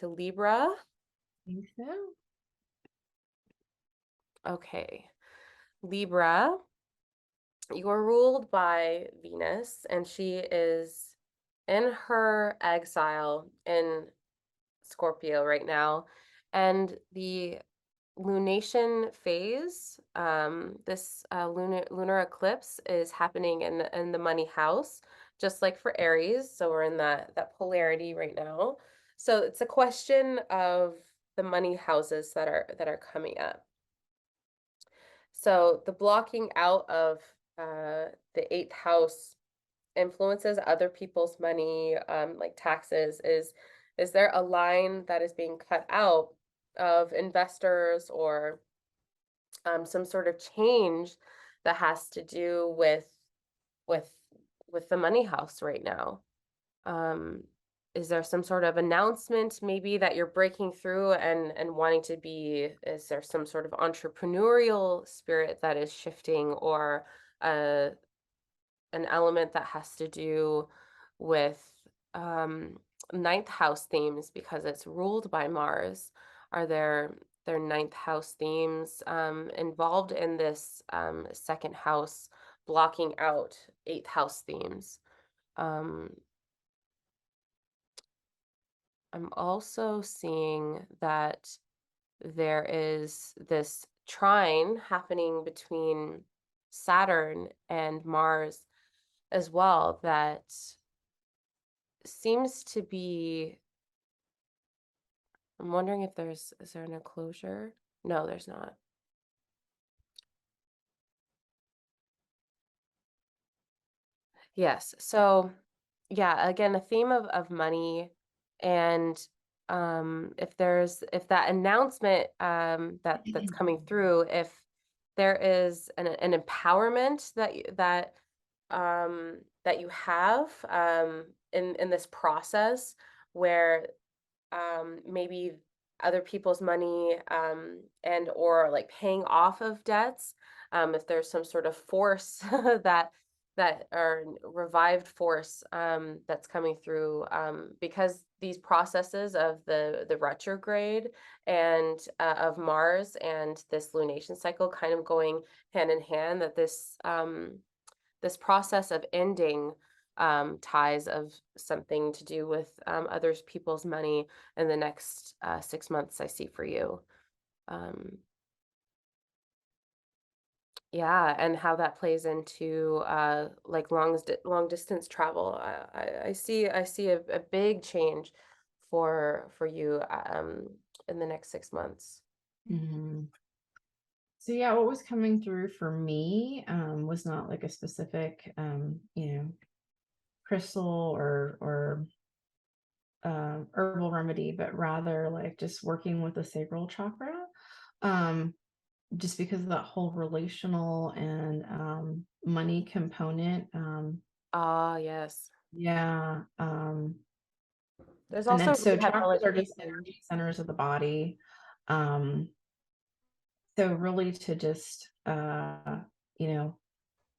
into Libra. I think so. Okay. Libra, you're ruled by Venus, and she is in her exile in Scorpio right now. And the lunation phase, this lunar eclipse is happening in the money house, just like for Aries. So we're in that polarity right now. So it's a question of the money houses that are coming up. So the blocking out of the eighth house influences other people's money, like taxes. Is there a line that is being cut out of investors or some sort of change that has to do with with the money house right now? Um, is there some sort of announcement maybe that you're breaking through and wanting to be? Is there some sort of entrepreneurial spirit that is shifting, or uh, an element that has to do with um, ninth house themes because it's ruled by Mars? Are there ninth house themes involved in this second house blocking out eighth house themes? Um, I'm also seeing that there is this trine happening between Saturn and Mars as well that seems to be. I'm wondering if is there an enclosure? No, there's not. Yes. So, yeah, again, a theme of money, and if that announcement that's coming through, if there is an empowerment that you have in this process where maybe other people's money and or like paying off of debts, if there's some sort of force that or revived force that's coming through, because these processes of the retrograde and of Mars and this lunation cycle kind of going hand in hand, that this process of ending ties of something to do with others people's money in the next 6 months I see for you. Um, yeah, and how that plays into like long distance travel. I see a big change for you in the next 6 months. Mhm. So yeah, what was coming through for me was not like a specific crystal or herbal remedy, but rather like just working with the sacral chakra. Um, just because of that whole relational and money component. Ah, yes. Yeah. There's And also then so chakras are just rehabilitation. energy centers of the body. Um, so really to just you know,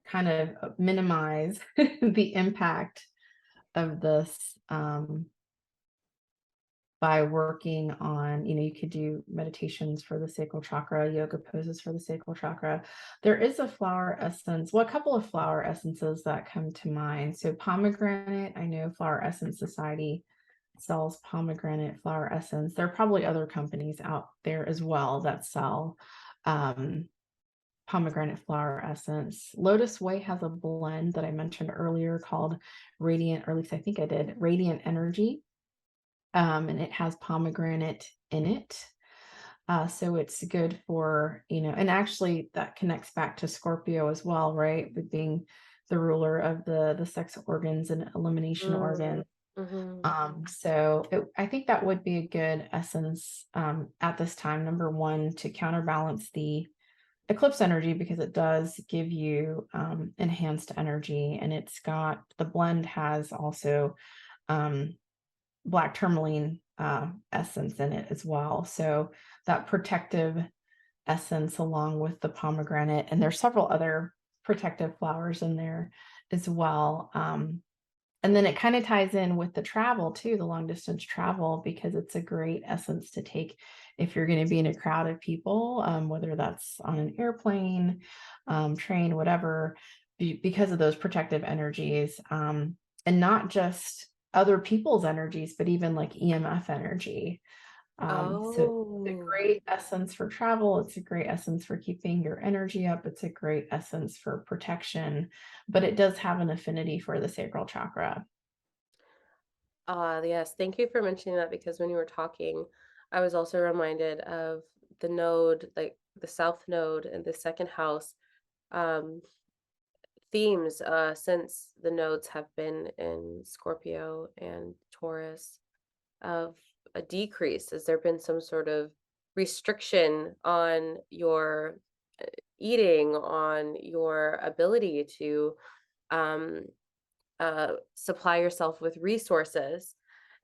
kind of minimize the impact of this by working on, you could do meditations for the sacral chakra, yoga poses for the sacral chakra. There is a flower essence, well, a couple of flower essences that come to mind. So pomegranate, I know Flower Essence Society sells pomegranate flower essence. There are probably other companies out there as well that sell um, pomegranate flower essence. Lotus Way has a blend that I mentioned earlier called Radiant, or at least I think I did, Radiant Energy. And it has pomegranate in it. So it's good for, and actually that connects back to Scorpio as well, right? With being the ruler of the sex organs and elimination organs. Mm-hmm. I think that would be a good essence at this time. Number one, to counterbalance the eclipse energy, because it does give you enhanced energy, and the blend has also um, black tourmaline essence in it as well. So that protective essence along with the pomegranate, and there's several other protective flowers in there as well. And then it kind of ties in with the travel too, the long distance travel, because it's a great essence to take if you're going to be in a crowd of people, whether that's on an airplane, train, whatever, because of those protective energies, and not just other people's energies, but even like EMF energy. So it's a Oh. great essence for travel. It's a great essence for keeping your energy up. It's a great essence for protection, but it does have an affinity for the sacral chakra. Yes. Thank you for mentioning that because when you were talking, I was also reminded of the node, like the south node and the second house um, themes since the nodes have been in Scorpio and Taurus of a decrease. Has there been some sort of restriction on your eating, on your ability to um, supply yourself with resources?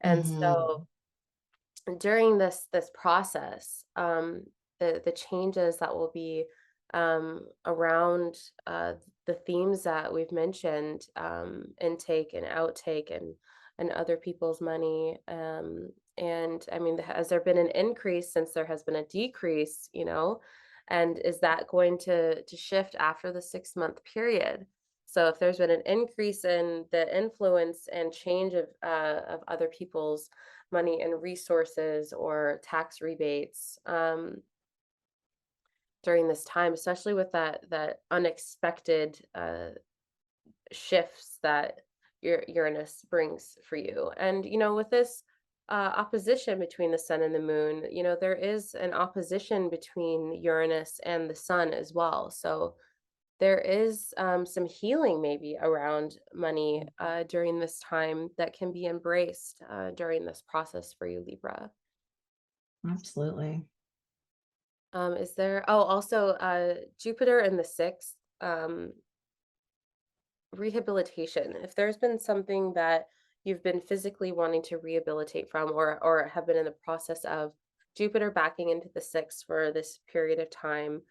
And so Mhm. during this process, the changes that will be around the themes that we've mentioned, intake and outtake, and other people's money. And I mean, has there been an increase since there has been a decrease? You know, and is that going to shift after the 6 month period? So if there's been an increase in the influence and change of other people's money and resources or tax rebates during this time, especially with that unexpected shifts that Uranus brings for you. And you know, with this opposition between the sun and the moon, you know, there is an opposition between Uranus and the sun as well. So there is some healing maybe around money during this time that can be embraced during this process for you, Libra. Absolutely. Is there also, Jupiter in the 6th, rehabilitation. If there's been something that you've been physically wanting to rehabilitate from or have been in the process of, Jupiter backing into the 6th for this period of time,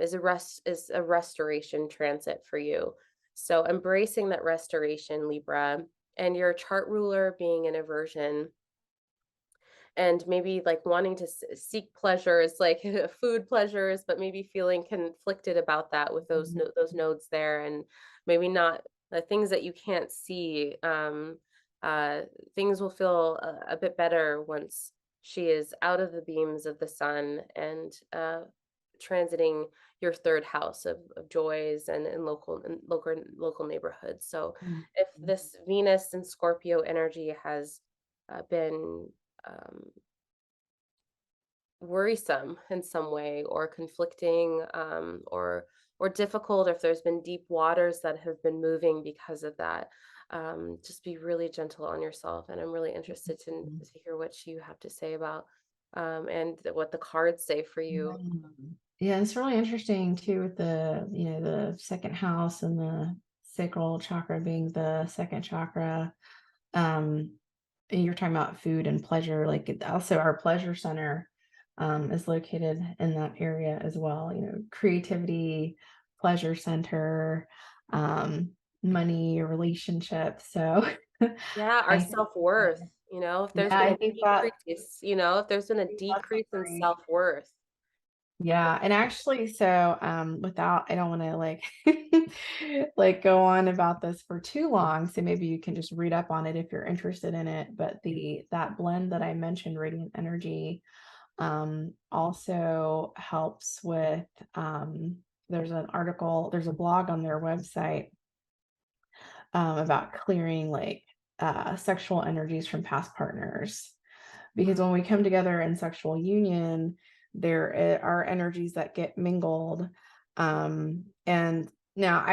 is a restoration transit for you. So embracing that restoration, Libra, and your chart ruler being in aversion and maybe like wanting to seek pleasures like food pleasures, but maybe feeling conflicted about that with Mhm. those nodes there, and maybe not the things that you can't see. Uh Things will feel a bit better once she is out of the beams of the sun and transiting your third house of joys and local neighborhoods. So Mhm. if this Venus and Scorpio energy has been um, worrisome in some way or conflicting, or difficult, if there's been deep waters that have been moving because of that, just be really gentle on yourself. And I'm really interested Mhm. to hear what you have to say about what the cards say for you. Yeah, it's really interesting too with the, the second house and the sacral chakra being the second chakra. Um, and you're talking about food and pleasure, like also our pleasure center is located in that area as well. Creativity, pleasure center, um, money, relationships. So Yeah, our I think, self-worth, you know, if there's yeah, been I a think that decrease, you know, if there's been a that's a decrease in great. self-worth. Yeah, and actually, so without, I don't want to like like go on about this for too long. So maybe you can just read up on it if you're interested in it. But the that blend that I mentioned, radiant energy, also helps with there's an article, there's a blog on their website about clearing like sexual energies from past partners, because when we come together in sexual union, there are energies that get mingled. And now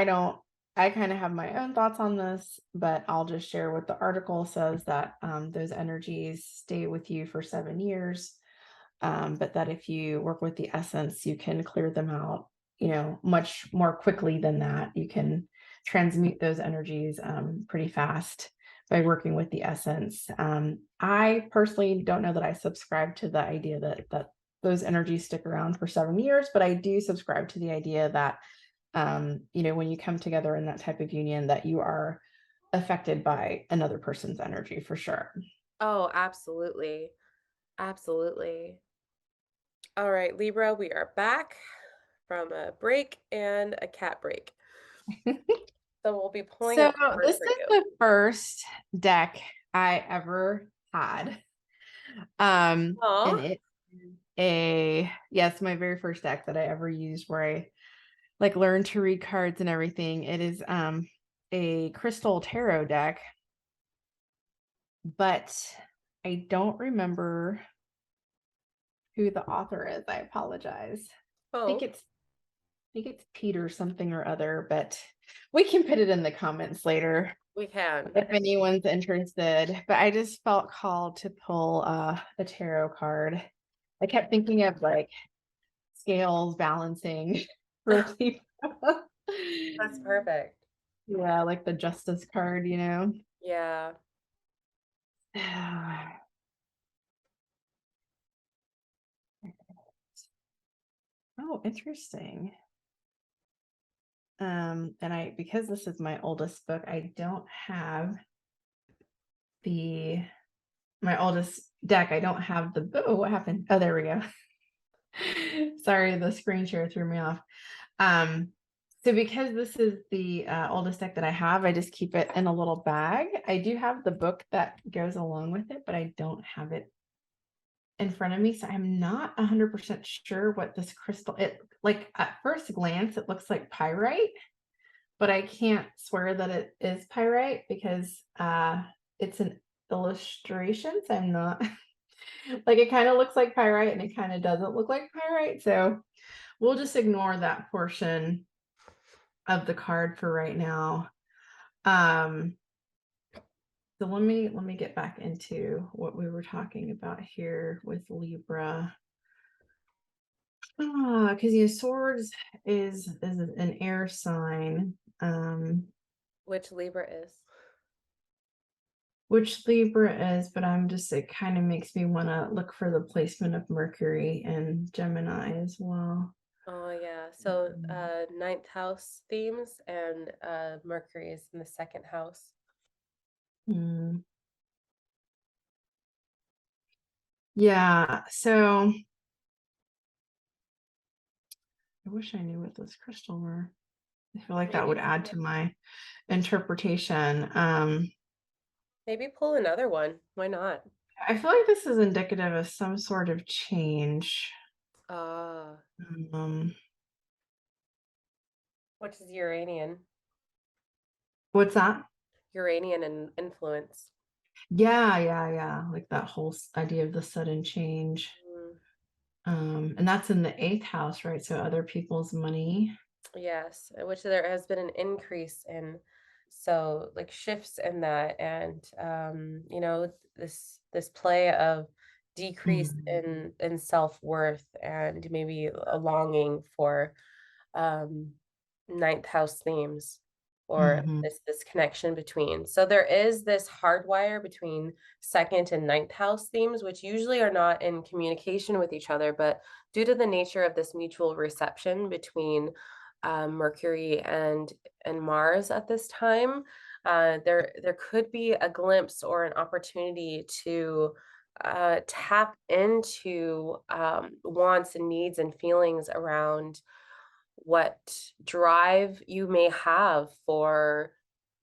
I kind of have my own thoughts on this, but I'll just share what the article says, that those energies stay with you for 7 years. But that if you work with the essence, you can clear them out, much more quickly than that. You can transmute those energies pretty fast by working with the essence. I personally don't know that I subscribe to the idea that those energies stick around for 7 years, but I do subscribe to the idea that when you come together in that type of union, that you are affected by another person's energy for sure. Oh, absolutely. Absolutely. All right, Libra, we are back from a break and a cat break. So we'll be pulling a So card this for is you. the first deck I ever had. And Oh, it is yes, my very first deck that I ever used where I like learned to read cards and everything. It is a crystal tarot deck, but I don't remember who the author is. I apologize. I think oh, it's I think it's Peter something or other, but we can put it in the comments later we can. if anyone's interested. But I just felt called to pull a tarot card. I kept thinking of like scales balancing really. That's perfect. Yeah, like the justice card, you know. Yeah. Oh, interesting. And I because this is my oldest book, I don't have the my oldest deck. I don't have the oh, what happened? Oh, there we go. Sorry, the screen share threw me off. Um, so because this is the oldest deck that I have, I just keep it in a little bag. I do have the book that goes along with it, but I don't have it in front of me. So I'm not 100% sure what this crystal, it like at first glance, it looks like pyrite, but I can't swear that it is pyrite because it's an illustration. So I'm not like it kind of looks like pyrite and it kind of doesn't look like pyrite. So we'll just ignore that portion of the card for right now. Um, so let me get back into what we were talking about here with Libra. Because swords is an air sign. Which Libra is. Which Libra is, but I'm just it kind of makes me want to look for the placement of Mercury and Gemini as well. Oh, yeah. So, Um, ninth house themes and Mercury is in the second house. hmm. Yeah, so I wish I knew what this crystal were. I feel like that would Maybe add to my interpretation. maybe pull another one. Why not? I feel like this is indicative of some sort of change. Ah, Um, which is Uranian. what's that? Uranian influence. Yeah, yeah, yeah. Like that whole idea of the sudden change. Mm, And that's in the eighth house, right? So other people's money. yes, which there has been an increase in, so like shifts in that, and this play of decrease Mhm. in self-worth and maybe a longing for um, ninth house themes or Mhm. this connection between. So there is this hardwire between second and ninth house themes, which usually are not in communication with each other, but due to the nature of this mutual reception between Mercury and Mars at this time, there could be a glimpse or an opportunity to tap into wants and needs and feelings around what drive you may have for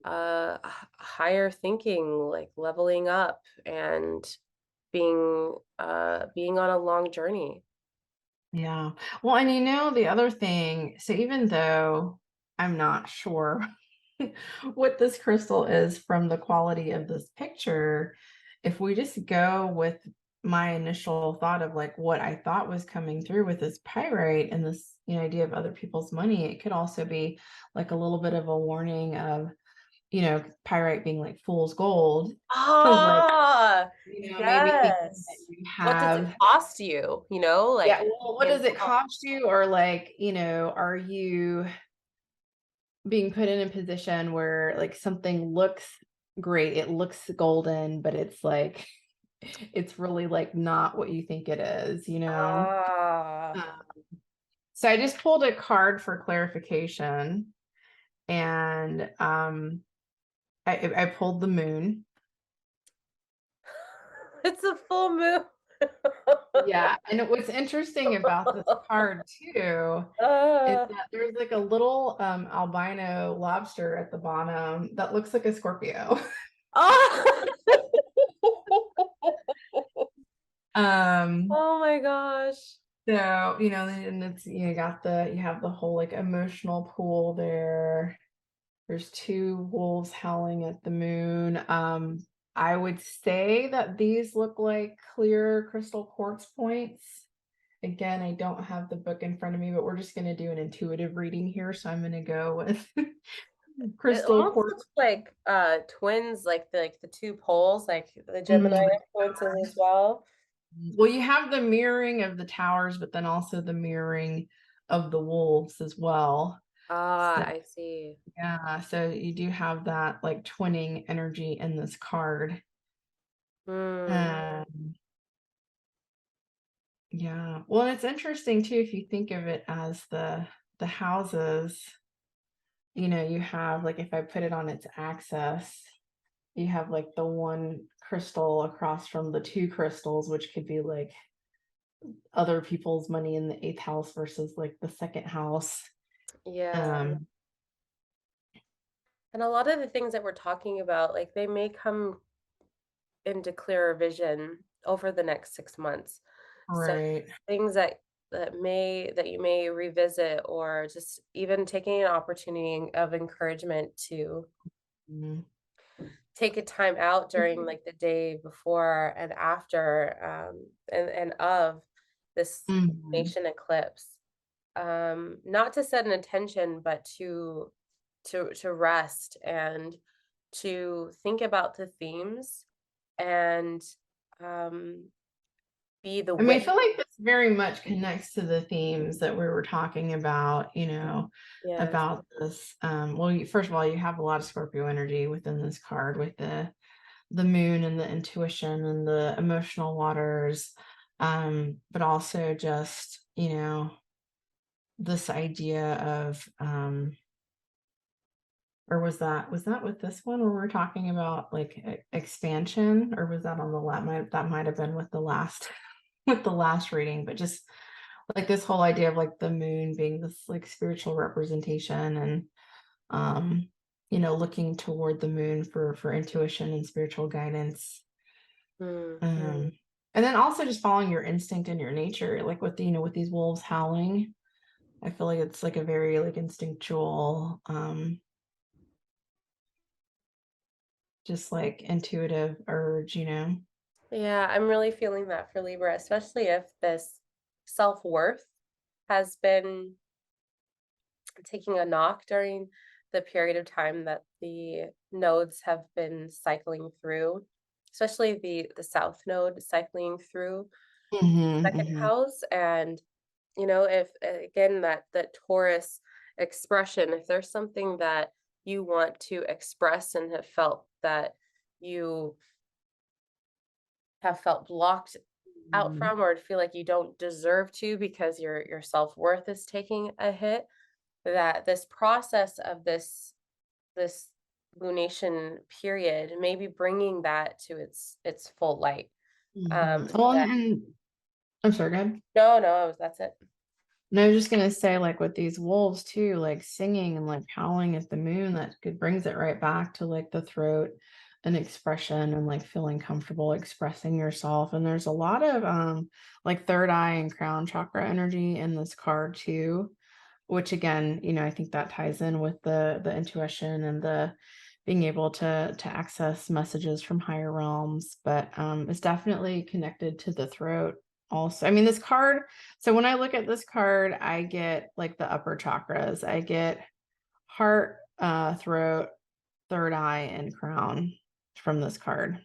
higher thinking, like leveling up and being on a long journey. Yeah. Well, and the other thing, so even though I'm not sure what this crystal is from the quality of this picture, if we just go with my initial thought of like what I thought was coming through with this pyrite and this idea of other people's money, it could also be like a little bit of a warning of, pyrite being like fool's gold of like, Ah, maybe thinking that yes. you What does it have. cost you? Yeah, Like well, what being does it caught. cost you? Or like, are you being put in a position where like something looks great, it looks golden, but it's like it's really like not what you think it is. Ah, Um, so I just pulled a card for clarification, and I pulled the moon. It's a full moon. Yeah, and what's interesting about this card too is Uh, that there's like a little albino lobster at the bottom that looks like a Scorpio. oh! um Oh my gosh. so and it's you have the whole like emotional pool there. There's two wolves howling at the moon. I would say that these look like clear crystal quartz points. Again, I don't have the book in front of me, but we're just going to do an intuitive reading here. So I'm going to go with It crystal almost quartz. looks like twins, like the two poles, like the Gemini Mhm. influences as well. Well, you have the mirroring of the towers, but then also the mirroring of the wolves as well. Ah, So, I see. yeah, so you do have that like twinning energy in this card. Hmm. Um, yeah. Well, and it's interesting too if you think of it as the houses, you have like if I put it on its axis, you have like the one crystal across from the two crystals, which could be like other people's money in the eighth house versus like the second house. Yeah. Um, And a lot of the things that we're talking about, like they may come into clearer vision over the next 6 months. So right. things that you may revisit, or just even taking an opportunity of encouragement to Mhm. take a time out during like the day before and after, and of this Mhm. nation eclipse, not to set an intention, but to rest and to think about the themes, and um, be the I mean, I witness. feel like this very much connects to the themes that we were talking about, Yes. about this. Well, first of all, you have a lot of Scorpio energy within this card with the moon and the intuition and the emotional waters, but also just, this idea of, or was that with this one where we're talking about like expansion, or was that on the that might have been with the last with the last reading, but just like this whole idea of like the moon being this like spiritual representation and looking toward the moon for intuition and spiritual guidance. Mhm. um and then also just following your instinct and your nature, like with with these wolves howling. I feel like it's like a very like instinctual, just like intuitive urge. Yeah, I'm really feeling that for Libra, especially if this self-worth has been taking a knock during the period of time that the nodes have been cycling through, especially the south node cycling through Hmm. second house. And if again that Taurus expression, if there's something that you want to express and you have felt blocked out Hmm. from, or feel like you don't deserve to because your self-worth is taking a hit, that this process of this lunation period may be bringing that to its full light. Well, That and I'm sorry, go ahead. no, no, that's it. No, I was just gonna say, like with these wolves too, like singing and like howling at the moon, that could brings it right back to like the throat and expression and like feeling comfortable expressing yourself. And there's a lot of like third eye and crown chakra energy in this card too, which again, I think that ties in with the intuition and the being able to access messages from higher realms, but it's definitely connected to the throat also. I mean, this card, so when I look at this card, I get like the upper chakras. I get heart, throat, third eye, and crown from this card.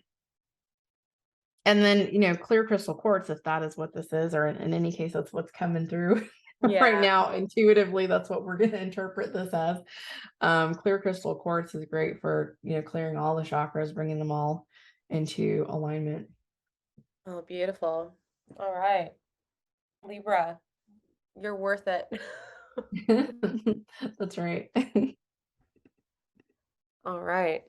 And then, clear crystal quartz, if that is what this is, or in any case, that's what's coming through right Yeah. now. Intuitively, that's what we're going to interpret this as. Clear crystal quartz is great for, clearing all the chakras, bringing them all into alignment. Oh, beautiful. All right, Libra, you're worth it. That's right. All right.